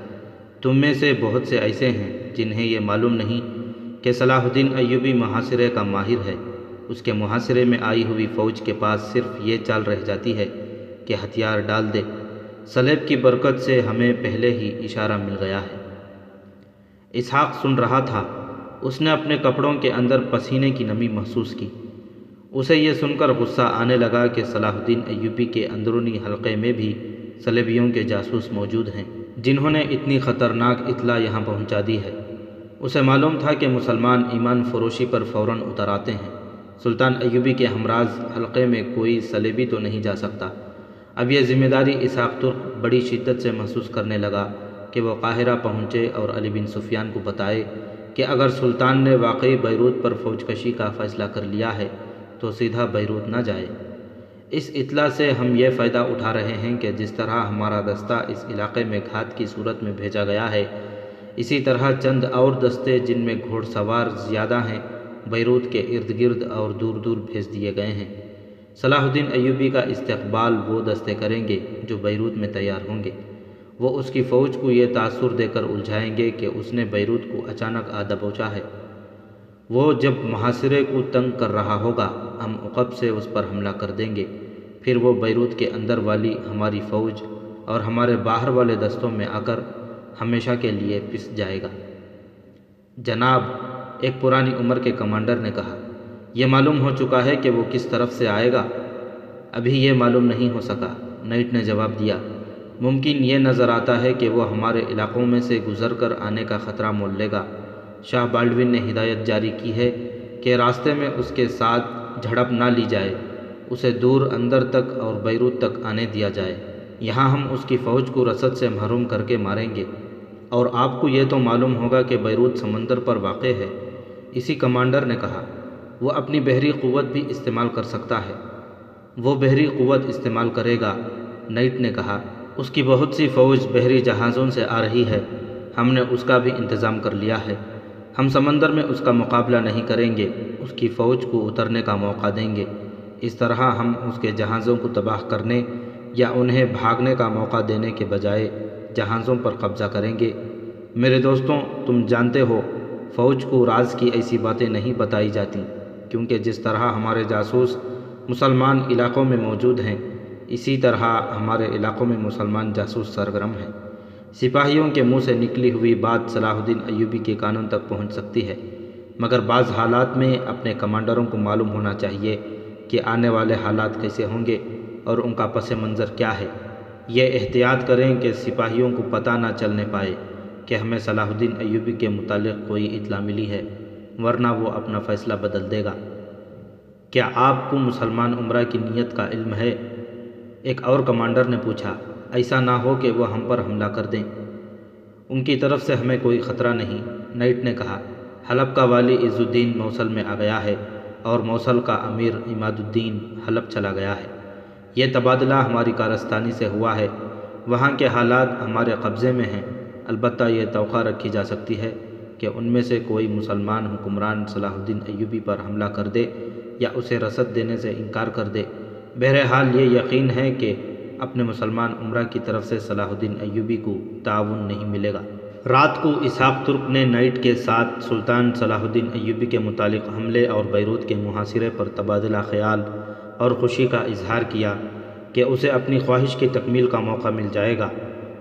S2: تم میں سے بہت سے ایسے ہیں جنہیں یہ معلوم نہیں کہ صلاح الدین ایوبی محاصرے کا ماہر ہے۔ اس کے محاصرے میں آئی ہوئی فوج کے پاس صرف یہ چال رہ جاتی ہے کہ ہتھیار ڈال دے۔ صلیب کی برکت سے ہمیں پہلے ہی اشارہ مل گیا ہے۔ اسحاق سن رہا تھا۔ اس نے اپنے کپڑوں کے اندر پسینے کی نمی محسوس کی۔ اسے یہ سن کر غصہ آنے لگا کہ صلاح الدین ایوبی کے اندرونی حلقے میں بھی صلیبیوں کے جاسوس موجود ہیں، جنہوں نے اتنی خطرناک اطلاع یہاں پہنچا دی ہے۔ اسے معلوم تھا کہ مسلمان ایمان فروشی پر فوراً اتر آتے ہیں۔ سلطان ایوبی کے ہمراز حلقے میں کوئی صلیبی تو نہیں جا سکتا۔ اب یہ ذمہ داری اسحاق ترک بڑی شدت سے محسوس کرنے لگا کہ وہ قاہرہ پہنچے اور علی بن سفیان کو بتائے کہ اگر سلطان نے واقعی بیروت پر فوج کشی کا فیصلہ کر لیا ہے تو سیدھا بیروت نہ جائے۔ اس اطلاع سے ہم یہ فائدہ اٹھا رہے ہیں کہ جس طرح ہمارا دستہ اس علاقے میں گھات کی صورت میں بھیجا گیا ہے، اسی طرح چند اور دستے جن میں گھوڑ سوار زیادہ ہیں بیروت کے ارد گرد اور دور دور بھیج دیے گئے ہیں۔ صلاح الدین ایوبی کا استقبال وہ دستے کریں گے جو بیروت میں تیار ہوں گے۔ وہ اس کی فوج کو یہ تاثر دے کر الجھائیں گے کہ اس نے بیروت کو اچانک آ دبوچا ہے۔ وہ جب محاصرے کو تنگ کر رہا ہوگا ہم عقب سے اس پر حملہ کر دیں گے، پھر وہ بیروت کے اندر والی ہماری فوج اور ہمارے باہر والے دستوں میں آ کر ہمیشہ کے لیے پس جائے گا۔ جناب، ایک پرانی عمر کے کمانڈر نے کہا، یہ معلوم ہو چکا ہے کہ وہ کس طرف سے آئے گا؟ ابھی یہ معلوم نہیں ہو سکا، نائٹ نے جواب دیا۔ ممکن یہ نظر آتا ہے کہ وہ ہمارے علاقوں میں سے گزر کر آنے کا خطرہ مول لے گا۔ شاہ بالڈون نے ہدایت جاری کی ہے کہ راستے میں اس کے ساتھ جھڑپ نہ لی جائے، اسے دور اندر تک اور بیروت تک آنے دیا جائے۔ یہاں ہم اس کی فوج کو رسد سے محروم کر کے ماریں گے، اور آپ کو یہ تو معلوم ہوگا کہ بیروت سمندر پر واقع ہے۔ اسی کمانڈر نے کہا، وہ اپنی بحری قوت بھی استعمال کر سکتا ہے۔ وہ بحری قوت استعمال کرے گا، نائٹ نے کہا۔ اس کی بہت سی فوج بحری جہازوں سے آ رہی ہے، ہم نے اس کا بھی انتظام کر لیا ہے۔ ہم سمندر میں اس کا مقابلہ نہیں کریں گے، اس کی فوج کو اترنے کا موقع دیں گے۔ اس طرح ہم اس کے جہازوں کو تباہ کرنے یا انہیں بھاگنے کا موقع دینے کے بجائے جہازوں پر قبضہ کریں گے۔ میرے دوستوں، تم جانتے ہو فوج کو راز کی ایسی باتیں نہیں بتائی جاتی، کیونکہ جس طرح ہمارے جاسوس مسلمان علاقوں میں موجود ہیں، اسی طرح ہمارے علاقوں میں مسلمان جاسوس سرگرم ہیں۔ سپاہیوں کے منہ سے نکلی ہوئی بات صلاح الدین ایوبی کے کانوں تک پہنچ سکتی ہے، مگر بعض حالات میں اپنے کمانڈروں کو معلوم ہونا چاہیے کہ آنے والے حالات کیسے ہوں گے اور ان کا پس منظر کیا ہے۔ یہ احتیاط کریں کہ سپاہیوں کو پتہ نہ چلنے پائے کہ ہمیں صلاح الدین ایوبی کے متعلق کوئی اطلاع ملی ہے، ورنہ وہ اپنا فیصلہ بدل دے گا۔ کیا آپ کو مسلمان عمرہ کی نیت کا علم ہے؟ ایک اور کمانڈر نے پوچھا۔ ایسا نہ ہو کہ وہ ہم پر حملہ کر دیں۔ ان کی طرف سے ہمیں کوئی خطرہ نہیں، نائٹ نے کہا۔ حلب کا والی عز الدین موصل میں آ گیا ہے اور موصل کا امیر عماد الدین حلب چلا گیا ہے۔ یہ تبادلہ ہماری کارستانی سے ہوا ہے، وہاں کے حالات ہمارے قبضے میں ہیں، البتہ یہ توقع رکھی جا سکتی ہے کہ ان میں سے کوئی مسلمان حکمران صلاح الدین ایوبی پر حملہ کر دے یا اسے رسد دینے سے انکار کر دے۔ بہرحال یہ یقین ہے کہ اپنے مسلمان امراء کی طرف سے صلاح الدین ایوبی کو تعاون نہیں ملے گا۔ رات کو اسحاق ترک نے نائٹ کے ساتھ سلطان صلاح الدین ایوبی کے متعلق حملے اور بیروت کے محاصرے پر تبادلہ خیال اور خوشی کا اظہار کیا کہ اسے اپنی خواہش کی تکمیل کا موقع مل جائے گا۔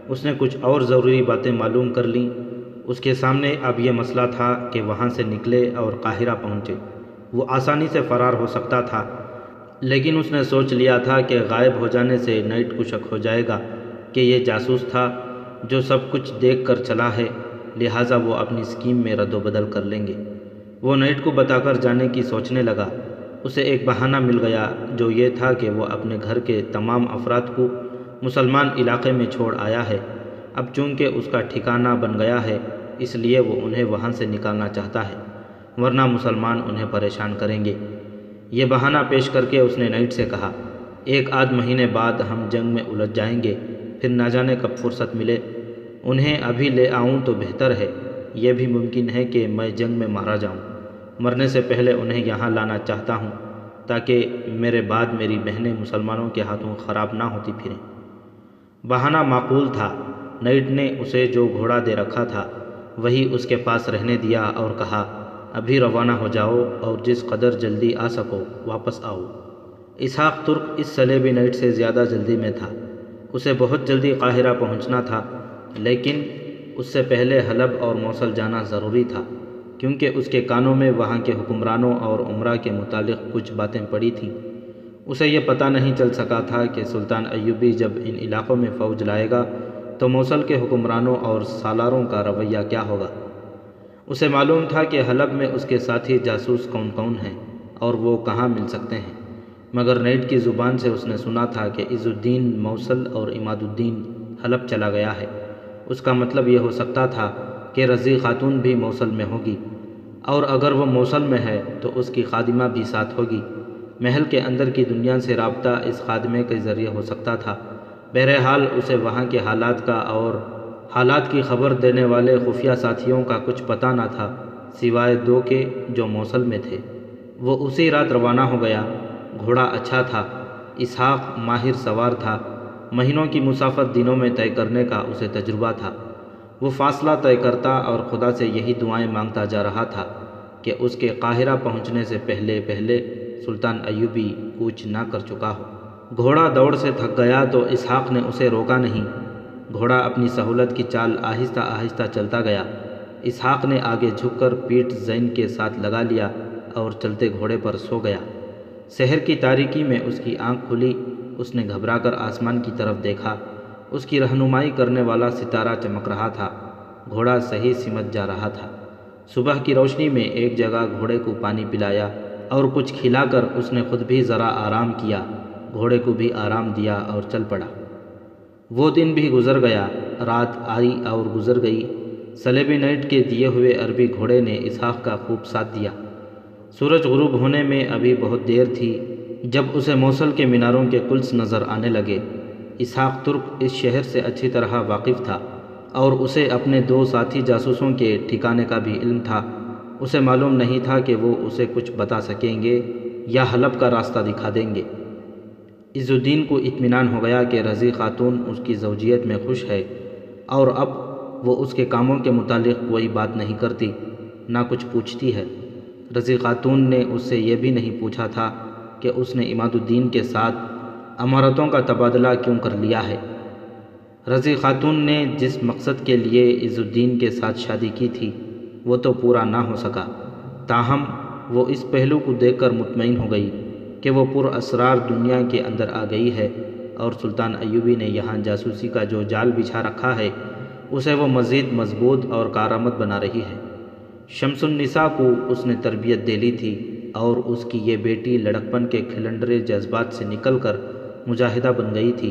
S2: اس نے کچھ اور ضروری باتیں معلوم کر لیں۔ اس کے سامنے اب یہ مسئلہ تھا کہ وہاں سے نکلے اور قاہرہ پہنچے۔ وہ آسانی سے فرار ہو سکتا تھا، لیکن اس نے سوچ لیا تھا کہ غائب ہو جانے سے نائٹ کو شک ہو جائے گا کہ یہ جاسوس تھا جو سب کچھ دیکھ کر چلا ہے، لہٰذا وہ اپنی اسکیم میں رد و بدل کر لیں گے۔ وہ نائٹ کو بتا کر جانے کی سوچنے لگا۔ اسے ایک بہانہ مل گیا جو یہ تھا کہ وہ اپنے گھر کے تمام افراد کو مسلمان علاقے میں چھوڑ آیا ہے۔ اب چونکہ اس کا ٹھکانہ بن گیا ہے، اس لیے وہ انہیں وہاں سے نکالنا چاہتا ہے، ورنہ مسلمان انہیں پریشان کریں گے۔ یہ بہانہ پیش کر کے اس نے نائٹ سے کہا، ایک آدھ مہینے بعد ہم جنگ میں الجھ جائیں گے، پھر نہ جانے کب فرصت ملے۔ انہیں ابھی لے آؤں تو بہتر ہے، یہ بھی ممکن ہے کہ میں جنگ میں مارا جاؤں۔ مرنے سے پہلے انہیں یہاں لانا چاہتا ہوں تاکہ میرے بعد میری بہنیں مسلمانوں کے ہاتھوں خراب نہ ہوتی پھریں۔ بہانہ معقول تھا۔ نائٹ نے اسے جو گھوڑا دے رکھا تھا وہی اس کے پاس رہنے دیا اور کہا، ابھی روانہ ہو جاؤ اور جس قدر جلدی آ سکو واپس آؤ۔ اسحاق ترک اس صلیبی نائٹ سے زیادہ جلدی میں تھا۔ اسے بہت جلدی قاہرہ پہنچنا تھا، لیکن اس سے پہلے حلب اور موصل جانا ضروری تھا، کیونکہ اس کے کانوں میں وہاں کے حکمرانوں اور امراء کے متعلق کچھ باتیں پڑی تھیں۔ اسے یہ پتہ نہیں چل سکا تھا کہ سلطان ایوبی جب ان علاقوں میں فوج لائے گا تو موصل کے حکمرانوں اور سالاروں کا رویہ کیا ہوگا۔ اسے معلوم تھا کہ حلب میں اس کے ساتھی جاسوس کون کون ہیں اور وہ کہاں مل سکتے ہیں، مگر نائٹ کی زبان سے اس نے سنا تھا کہ عز الدین موصل اور عماد الدین حلب چلا گیا ہے۔ اس کا مطلب یہ ہو سکتا تھا کہ رضی خاتون بھی موصل میں ہوگی، اور اگر وہ موصل میں ہے تو اس کی خادمہ بھی ساتھ ہوگی۔ محل کے اندر کی دنیا سے رابطہ اس خادمے کے ذریعے ہو سکتا تھا۔ بہرحال اسے وہاں کے حالات کا اور حالات کی خبر دینے والے خفیہ ساتھیوں کا کچھ پتہ نہ تھا، سوائے دو کے جو موصل میں تھے۔ وہ اسی رات روانہ ہو گیا۔ گھوڑا اچھا تھا، اسحاق ماہر سوار تھا، مہینوں کی مسافت دنوں میں طے کرنے کا اسے تجربہ تھا۔ وہ فاصلہ طے کرتا اور خدا سے یہی دعائیں مانگتا جا رہا تھا کہ اس کے قاہرہ پہنچنے سے پہلے سلطان ایوبی کوچ نہ کر چکا ہو۔ گھوڑا دوڑ سے تھک گیا تو اسحاق نے اسے روکا نہیں۔ گھوڑا اپنی سہولت کی چال آہستہ آہستہ چلتا گیا۔ اسحاق نے آگے جھک کر پیٹھ زین کے ساتھ لگا لیا اور چلتے گھوڑے پر سو گیا۔ شہر کی تاریکی میں اس کی آنکھ کھلی۔ اس نے گھبرا کر آسمان کی طرف دیکھا۔ اس کی رہنمائی کرنے والا ستارہ چمک رہا تھا۔ گھوڑا صحیح سمت جا رہا تھا۔ صبح کی روشنی میں ایک جگہ گھوڑے کو پانی پلایا اور کچھ کھلا کر اس نے خود بھی ذرا آرام کیا، گھوڑے کو بھی آرام دیا اور چل پڑا۔ وہ دن بھی گزر گیا، رات آئی اور گزر گئی۔ صلیبی نائٹ کے دیے ہوئے عربی گھوڑے نے اسحاق کا خوب ساتھ دیا۔ سورج غروب ہونے میں ابھی بہت دیر تھی جب اسے موصل کے میناروں کے کلس نظر آنے لگے۔ اسحاق ترک اس شہر سے اچھی طرح واقف تھا اور اسے اپنے دو ساتھی جاسوسوں کے ٹھکانے کا بھی علم تھا۔ اسے معلوم نہیں تھا کہ وہ اسے کچھ بتا سکیں گے یا حلب کا راستہ دکھا دیں گے۔ عز الدین کو اطمینان ہو گیا کہ رضی خاتون اس کی زوجیت میں خوش ہے اور اب وہ اس کے کاموں کے متعلق کوئی بات نہیں کرتی، نہ کچھ پوچھتی ہے۔ رضی خاتون نے اس سے یہ بھی نہیں پوچھا تھا کہ اس نے عماد الدین کے ساتھ امارتوں کا تبادلہ کیوں کر لیا ہے۔ رضی خاتون نے جس مقصد کے لیے عز الدین کے ساتھ شادی کی تھی وہ تو پورا نہ ہو سکا، تاہم وہ اس پہلو کو دیکھ کر مطمئن ہو گئی کہ وہ پر اسرار دنیا کے اندر آ گئی ہے اور سلطان ایوبی نے یہاں جاسوسی کا جو جال بچھا رکھا ہے اسے وہ مزید مضبوط اور کارآمد بنا رہی ہے۔ شمس النساء کو اس نے تربیت دے لی تھی اور اس کی یہ بیٹی لڑکپن کے کھلنڈرے جذبات سے نکل کر مجاہدہ بن گئی تھی۔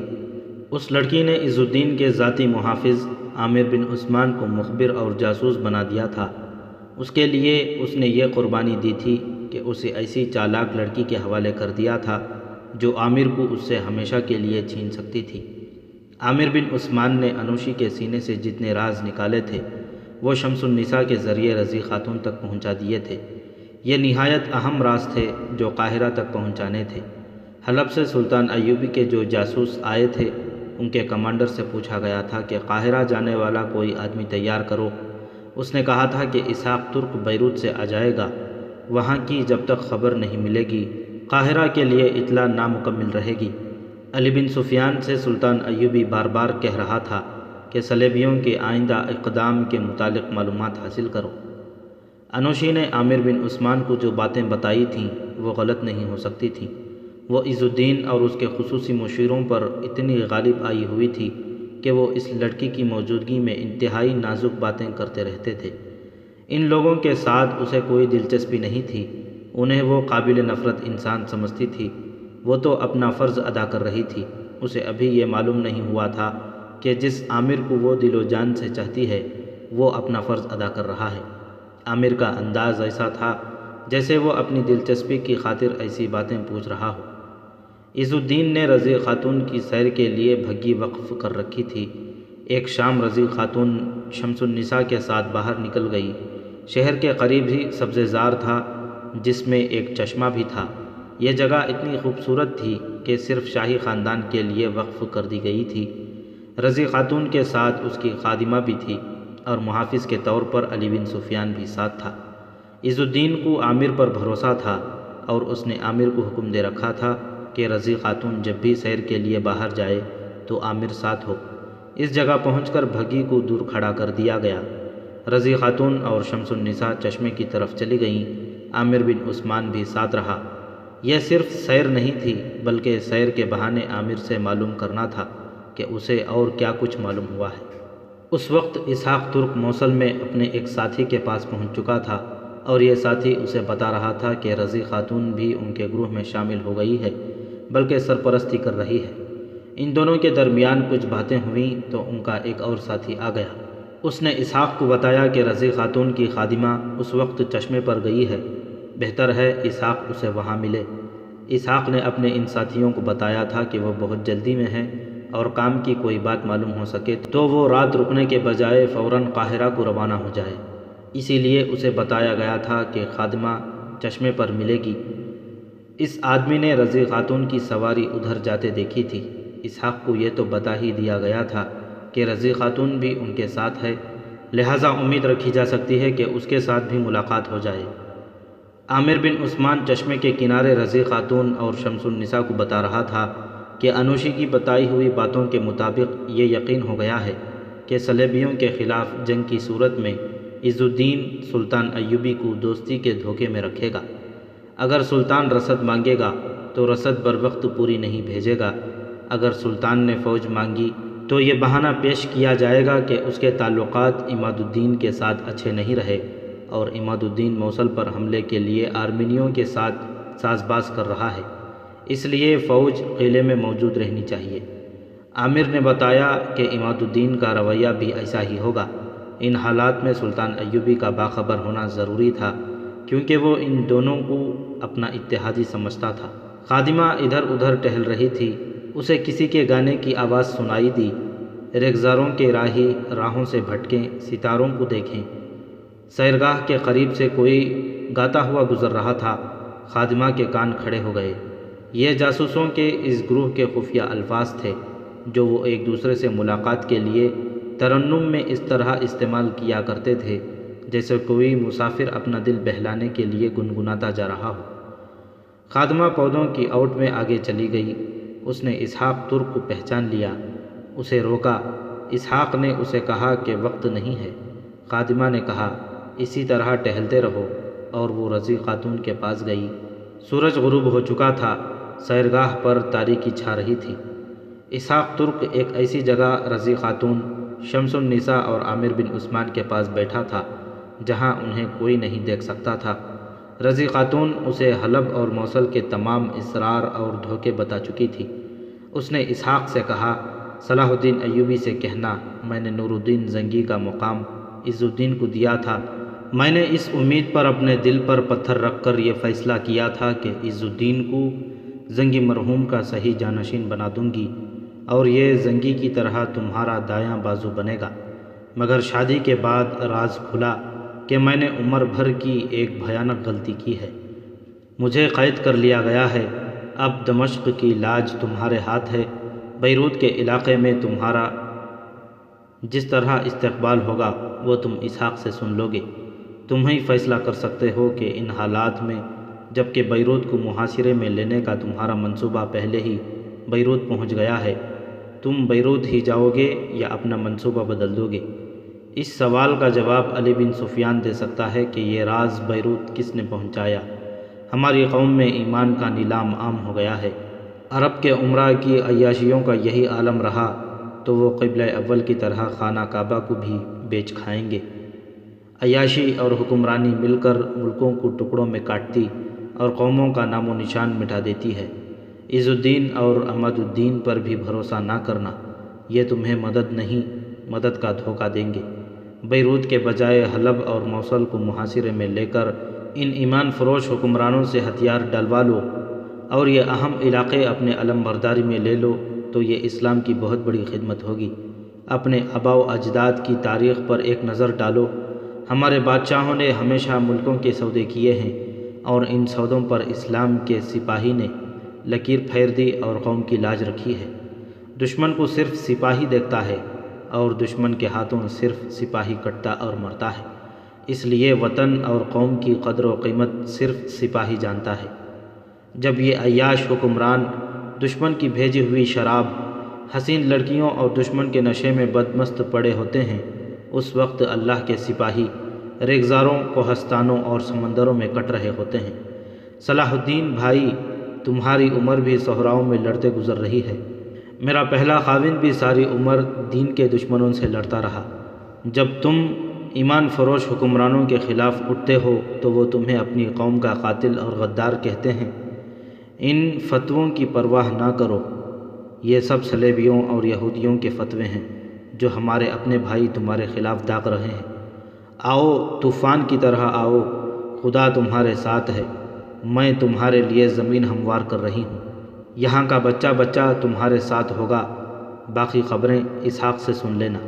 S2: اس لڑکی نے عز الدین کے ذاتی محافظ عامر بن عثمان کو مخبر اور جاسوس بنا دیا تھا۔ اس کے لیے اس نے یہ قربانی دی تھی کہ اسے ایسی چالاک لڑکی کے حوالے کر دیا تھا جو عامر کو اس سے ہمیشہ کے لیے چھین سکتی تھی۔ عامر بن عثمان نے انوشی کے سینے سے جتنے راز نکالے تھے وہ شمس النساء کے ذریعے رضی خاتون تک پہنچا دیے تھے۔ یہ نہایت اہم راز تھے جو قاہرہ تک پہنچانے تھے۔ حلب سے سلطان ایوبی کے جو جاسوس آئے تھے ان کے کمانڈر سے پوچھا گیا تھا کہ قاہرہ جانے والا کوئی آدمی تیار کرو۔ اس نے کہا تھا کہ اسحاق ترک بیروت سے آ جائے گا، وہاں کی جب تک خبر نہیں ملے گی قاہرہ کے لیے اطلاع نامکمل رہے گی۔ علی بن سفیان سے سلطان ایوبی بار بار کہہ رہا تھا کہ صلیبیوں کے آئندہ اقدام کے متعلق معلومات حاصل کرو۔ انوشی نے عامر بن عثمان کو جو باتیں بتائی تھیں وہ غلط نہیں ہو سکتی تھیں۔ وہ عز الدین اور اس کے خصوصی مشیروں پر اتنی غالب آئی ہوئی تھی کہ وہ اس لڑکی کی موجودگی میں انتہائی نازک باتیں کرتے رہتے تھے۔ ان لوگوں کے ساتھ اسے کوئی دلچسپی نہیں تھی، انہیں وہ قابل نفرت انسان سمجھتی تھی۔ وہ تو اپنا فرض ادا کر رہی تھی، اسے ابھی یہ معلوم نہیں ہوا تھا کہ جس عامر کو وہ دل و جان سے چاہتی ہے وہ اپنا فرض ادا کر رہا ہے۔ عامر کا انداز ایسا تھا جیسے وہ اپنی دلچسپی کی خاطر ایسی باتیں پوچھ رہا ہو۔ عز الدین نے رضی خاتون کی سیر کے لیے بھگی وقف کر رکھی تھی۔ ایک شام رضی خاتون شمس النساء کے ساتھ باہر نکل گئی۔ شہر کے قریب ہی سبزہ زار تھا جس میں ایک چشمہ بھی تھا۔ یہ جگہ اتنی خوبصورت تھی کہ صرف شاہی خاندان کے لیے وقف کر دی گئی تھی۔ رضی خاتون کے ساتھ اس کی خادمہ بھی تھی اور محافظ کے طور پر علی بن سفیان بھی ساتھ تھا۔ عز الدین کو عامر پر بھروسہ تھا اور اس نے عامر کو حکم دے رکھا تھا کہ رضی خاتون جب بھی سیر کے لیے باہر جائے تو عامر ساتھ ہو۔ اس جگہ پہنچ کر بھگی کو دور کھڑا کر دیا گیا۔ رضی خاتون اور شمس النساء چشمے کی طرف چلی گئیں۔ عامر بن عثمان بھی ساتھ رہا۔ یہ صرف سیر نہیں تھی بلکہ سیر کے بہانے عامر سے معلوم کرنا تھا کہ اسے اور کیا کچھ معلوم ہوا ہے۔ اس وقت اسحاق ترک موصل میں اپنے ایک ساتھی کے پاس پہنچ چکا تھا اور یہ ساتھی اسے بتا رہا تھا کہ رضی خاتون بھی ان کے گروہ میں شامل ہو گئی ہے بلکہ سرپرستی کر رہی ہے۔ ان دونوں کے درمیان کچھ باتیں ہوئیں تو ان کا ایک اور ساتھی آ گیا۔ اس نے اسحاق کو بتایا کہ رضی خاتون کی خادمہ اس وقت چشمے پر گئی ہے، بہتر ہے اسحاق اسے وہاں ملے۔ اسحاق نے اپنے ان ساتھیوں کو بتایا تھا کہ وہ بہت جلدی میں ہیں اور کام کی کوئی بات معلوم ہو سکے تو وہ رات رکنے کے بجائے فوراً قاہرہ کو روانہ ہو جائے۔ اسی لیے اسے بتایا گیا تھا کہ خادمہ چشمے پر ملے گی۔ اس آدمی نے رضی خاتون کی سواری ادھر جاتے دیکھی تھی۔ اسحاق کو یہ تو بتا ہی دیا گیا تھا کہ رضی خاتون بھی ان کے ساتھ ہے، لہٰذا امید رکھی جا سکتی ہے کہ اس کے ساتھ بھی ملاقات ہو جائے۔ عامر بن عثمان چشمے کے کنارے رضی خاتون اور شمس النساء کو بتا رہا تھا کہ انوشی کی بتائی ہوئی باتوں کے مطابق یہ یقین ہو گیا ہے کہ صلیبیوں کے خلاف جنگ کی صورت میں عز الدین سلطان ایوبی کو دوستی کے دھوکے میں رکھے گا۔ اگر سلطان رسد مانگے گا تو رسد بر وقت پوری نہیں بھیجے گا۔ اگر سلطان نے فوج مانگی تو یہ بہانہ پیش کیا جائے گا کہ اس کے تعلقات عماد الدین کے ساتھ اچھے نہیں رہے اور عماد الدین موصل پر حملے کے لیے آرمینیوں کے ساتھ ساز باز کر رہا ہے، اس لیے فوج قلعے میں موجود رہنی چاہیے۔ عامر نے بتایا کہ عماد الدین کا رویہ بھی ایسا ہی ہوگا۔ ان حالات میں سلطان ایوبی کا باخبر ہونا ضروری تھا کیونکہ وہ ان دونوں کو اپنا اتحادی سمجھتا تھا۔ خادمہ ادھر ادھر ٹہل رہی تھی، اسے کسی کے گانے کی آواز سنائی دی۔ ریگزاروں کے راہی راہوں سے بھٹکیں، ستاروں کو دیکھیں۔ سیرگاہ کے قریب سے کوئی گاتا ہوا گزر رہا تھا۔ خادمہ کے کان کھڑے ہو گئے۔ یہ جاسوسوں کے اس گروہ کے خفیہ الفاظ تھے جو وہ ایک دوسرے سے ملاقات کے لیے ترنم میں اس طرح استعمال کیا کرتے تھے جیسے کوئی مسافر اپنا دل بہلانے کے لیے گنگناتا جا رہا ہو۔ خادمہ پودوں کی اوٹ میں آگے چلی گئی۔ اس نے اسحاق ترک کو پہچان لیا، اسے روکا۔ اسحاق نے اسے کہا کہ وقت نہیں ہے۔ خادمہ نے کہا اسی طرح ٹہلتے رہو، اور وہ رضی خاتون کے پاس گئی۔ سورج غروب ہو چکا تھا، سیرگاہ پر تاریکی چھا رہی تھی۔ اسحاق ترک ایک ایسی جگہ رضی خاتون، شمس النساء اور عامر بن عثمان کے پاس بیٹھا تھا جہاں انہیں کوئی نہیں دیکھ سکتا تھا۔ رضی خاتون اسے حلب اور موصل کے تمام اسرار اور دھوکے بتا چکی تھی۔ اس نے اسحاق سے کہا صلاح الدین ایوبی سے کہنا میں نے نور الدین زنگی کا مقام عز الدین کو دیا تھا۔ میں نے اس امید پر اپنے دل پر پتھر رکھ کر یہ فیصلہ کیا تھا کہ عز الدین کو زنگی مرحوم کا صحیح جانشین بنا دوں گی اور یہ زنگی کی طرح تمہارا دایاں بازو بنے گا۔ مگر شادی کے بعد راز کھلا کہ میں نے عمر بھر کی ایک بھیانک غلطی کی ہے۔ مجھے قید کر لیا گیا ہے۔ اب دمشق کی لاج تمہارے ہاتھ ہے۔ بیروت کے علاقے میں تمہارا جس طرح استقبال ہوگا وہ تم اسحاق سے سن لوگے۔ تم ہی فیصلہ کر سکتے ہو کہ ان حالات میں، جب کہ بیروت کو محاصرے میں لینے کا تمہارا منصوبہ پہلے ہی بیروت پہنچ گیا ہے، تم بیروت ہی جاؤ گے یا اپنا منصوبہ بدل دو گے؟ اس سوال کا جواب علی بن سفیان دے سکتا ہے کہ یہ راز بیروت کس نے پہنچایا۔ ہماری قوم میں ایمان کا نیلام عام ہو گیا ہے۔ عرب کے عمرا کی عیاشیوں کا یہی عالم رہا تو وہ قبلہ اول کی طرح خانہ کعبہ کو بھی بیچ کھائیں گے۔ عیاشی اور حکمرانی مل کر ملکوں کو ٹکڑوں میں کاٹتی اور قوموں کا نام و نشان مٹا دیتی ہے۔ عز الدین اور احمد الدین پر بھی بھروسہ نہ کرنا، یہ تمہیں مدد نہیں، مدد کا دھوکہ دیں گے۔ بیروت کے بجائے حلب اور موصل کو محاصرے میں لے کر ان ایمان فروش حکمرانوں سے ہتھیار ڈلوا لو اور یہ اہم علاقے اپنے علم برداری میں لے لو تو یہ اسلام کی بہت بڑی خدمت ہوگی۔ اپنے آباء و اجداد کی تاریخ پر ایک نظر ڈالو۔ ہمارے بادشاہوں نے ہمیشہ ملکوں کے سودے کیے ہیں اور ان سودوں پر اسلام کے سپاہی نے لکیر پھیر دی اور قوم کی لاج رکھی ہے۔ دشمن کو صرف سپاہی دیکھتا ہے اور دشمن کے ہاتھوں صرف سپاہی کٹتا اور مرتا ہے۔ اس لیے وطن اور قوم کی قدر و قیمت صرف سپاہی جانتا ہے۔ جب یہ عیاش حکمران دشمن کی بھیجی ہوئی شراب، حسین لڑکیوں اور دشمن کے نشے میں بدمست پڑے ہوتے ہیں، اس وقت اللہ کے سپاہی ریگزاروں، کوہستانوں اور سمندروں میں کٹ رہے ہوتے ہیں۔ صلاح الدین بھائی، تمہاری عمر بھی صحراؤں میں لڑتے گزر رہی ہے۔ میرا پہلا خاوند بھی ساری عمر دین کے دشمنوں سے لڑتا رہا۔ جب تم ایمان فروش حکمرانوں کے خلاف اٹھتے ہو تو وہ تمہیں اپنی قوم کا قاتل اور غدار کہتے ہیں۔ ان فتووں کی پرواہ نہ کرو، یہ سب صلیبیوں اور یہودیوں کے فتوے ہیں جو ہمارے اپنے بھائی تمہارے خلاف داغ رہے ہیں۔ آؤ، طوفان کی طرح آؤ، خدا تمہارے ساتھ ہے، میں تمہارے لیے زمین ہموار کر رہی ہوں۔ یہاں کا بچہ بچہ تمہارے ساتھ ہوگا، باقی خبریں اسحاق سے سن لینا۔